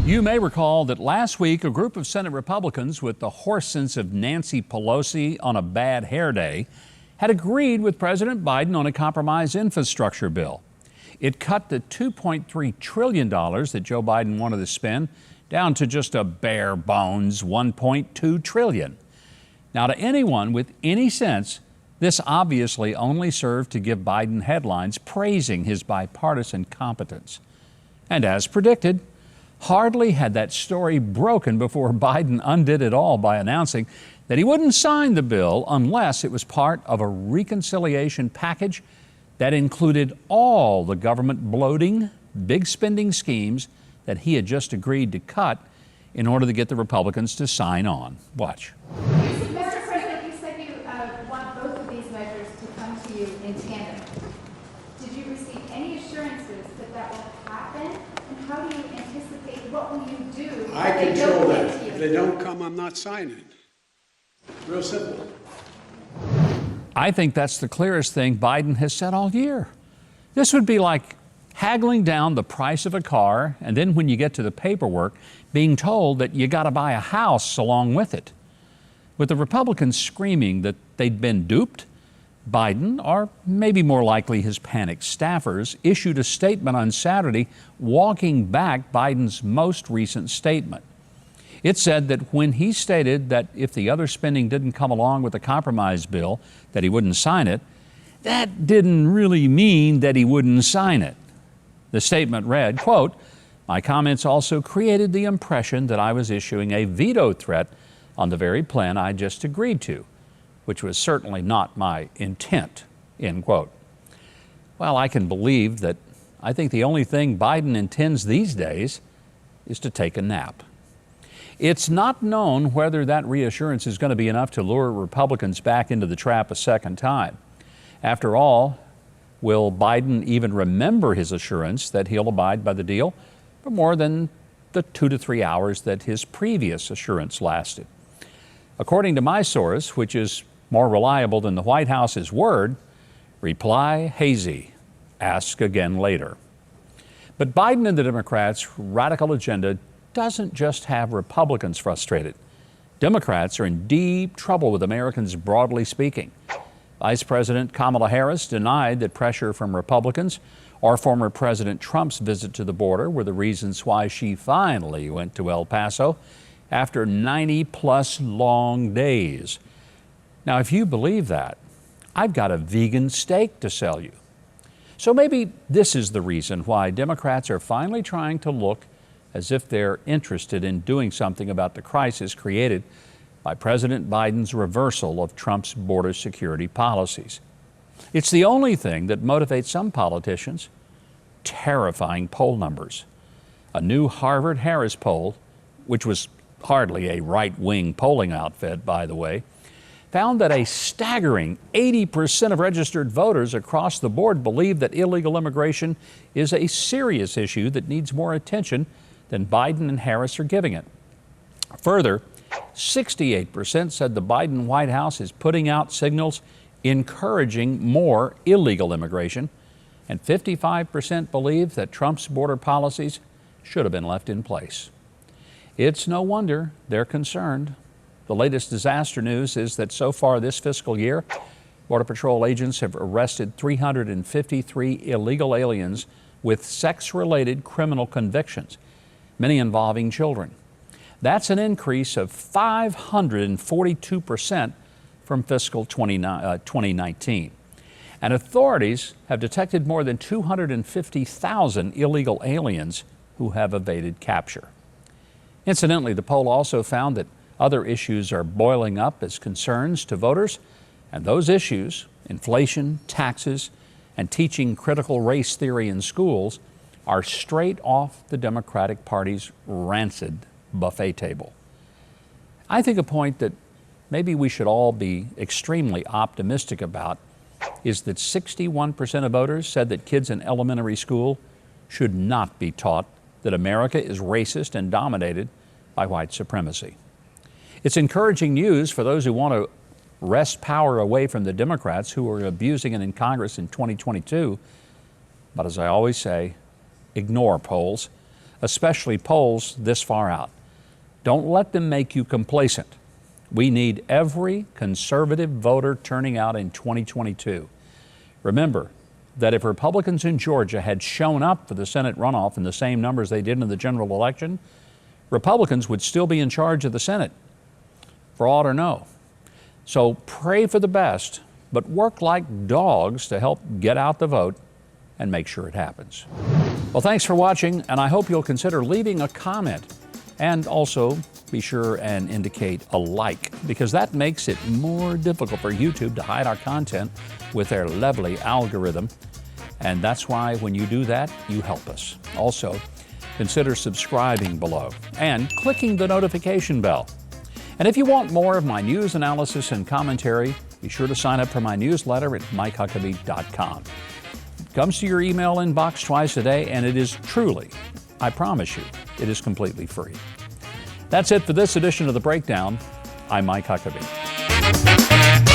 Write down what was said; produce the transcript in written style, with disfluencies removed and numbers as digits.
You may recall that last week a group of Senate Republicans with the horse sense of Nancy Pelosi on a bad hair day had agreed with President Biden on a compromise infrastructure bill. It cut the $2.3 trillion that Joe Biden wanted to spend down to just a bare bones $1.2 trillion. Now, to anyone with any sense, this obviously only served to give Biden headlines praising his bipartisan competence. And as predicted, hardly had that story broken before Biden undid it all by announcing that he wouldn't sign the bill unless it was part of a reconciliation package that included all the government bloating, big spending schemes that he had just agreed to cut in order to get the Republicans to sign on. Watch. Mr. President, you said you want both of these measures to come to you in tandem. Did you receive any assurances that that will happen? And how do you anticipate, what will you do? I control that. If they don't come, I'm not signing. Real simple. I think that's the clearest thing Biden has said all year. This would be like haggling down the price of a car, and then when you get to the paperwork, being told that you got to buy a house along with it. With the Republicans screaming that they'd been duped, Biden, or maybe more likely his panicked staffers, issued a statement on Saturday walking back Biden's most recent statement. It said that when he stated that if the other spending didn't come along with the compromise bill, that he wouldn't sign it, that didn't really mean that he wouldn't sign it. The statement read, quote, "My comments also created the impression that I was issuing a veto threat on the very plan I just agreed to, which was certainly not my intent," end quote. Well, I can believe that I think the only thing Biden intends these days is to take a nap. It's not known whether that reassurance is going to be enough to lure Republicans back into the trap a second time. After all, will Biden even remember his assurance that he'll abide by the deal for more than the 2 to 3 hours that his previous assurance lasted? According to my source, which is more reliable than the White House's word, reply hazy, ask again later. But Biden and the Democrats' radical agenda doesn't just have Republicans frustrated. Democrats are in deep trouble with Americans broadly speaking. Vice President Kamala Harris denied that pressure from Republicans or former President Trump's visit to the border were the reasons why she finally went to El Paso after 90-plus long days. Now, if you believe that, I've got a vegan steak to sell you. So maybe this is the reason why Democrats are finally trying to look as if they're interested in doing something about the crisis created by President Biden's reversal of Trump's border security policies. It's the only thing that motivates some politicians: terrifying poll numbers. A new Harvard-Harris poll, which was hardly a right-wing polling outfit, by the way, found that a staggering 80% of registered voters across the board believe that illegal immigration is a serious issue that needs more attention than Biden and Harris are giving it. Further, 68% said the Biden White House is putting out signals encouraging more illegal immigration, and 55% believe that Trump's border policies should have been left in place. It's no wonder they're concerned. The latest disaster news is that so far this fiscal year, Border Patrol agents have arrested 353 illegal aliens with sex-related criminal convictions, many involving children. That's an increase of 542% from fiscal 2019. And authorities have detected more than 250,000 illegal aliens who have evaded capture. Incidentally, the poll also found that other issues are boiling up as concerns to voters, and those issues, inflation, taxes, and teaching critical race theory in schools, are straight off the Democratic Party's rancid buffet table. I think a point that maybe we should all be extremely optimistic about is that 61% of voters said that kids in elementary school should not be taught that America is racist and dominated by white supremacy. It's encouraging news for those who want to wrest power away from the Democrats who are abusing it in Congress in 2022. But as I always say, ignore polls. especially polls this far out. Don't let them make you complacent. We need every conservative voter turning out in 2022. Remember that if Republicans in Georgia had shown up for the Senate runoff in the same numbers they did in the general election, Republicans would still be in charge of the Senate, for aught or no. So pray for the best, but work like dogs to help get out the vote and make sure it happens. Well, thanks for watching, and I hope you'll consider leaving a comment. And also be sure and indicate a like, because that makes it more difficult for YouTube to hide our content with their lovely algorithm. And that's why when you do that, you help us. Also, consider subscribing below and clicking the notification bell. And if you want more of my news analysis and commentary, be sure to sign up for my newsletter at MikeHuckabee.com. It comes to your email inbox twice a day, and it is truly, I promise you, it is completely free. That's it for this edition of The Breakdown. I'm Mike Huckabee.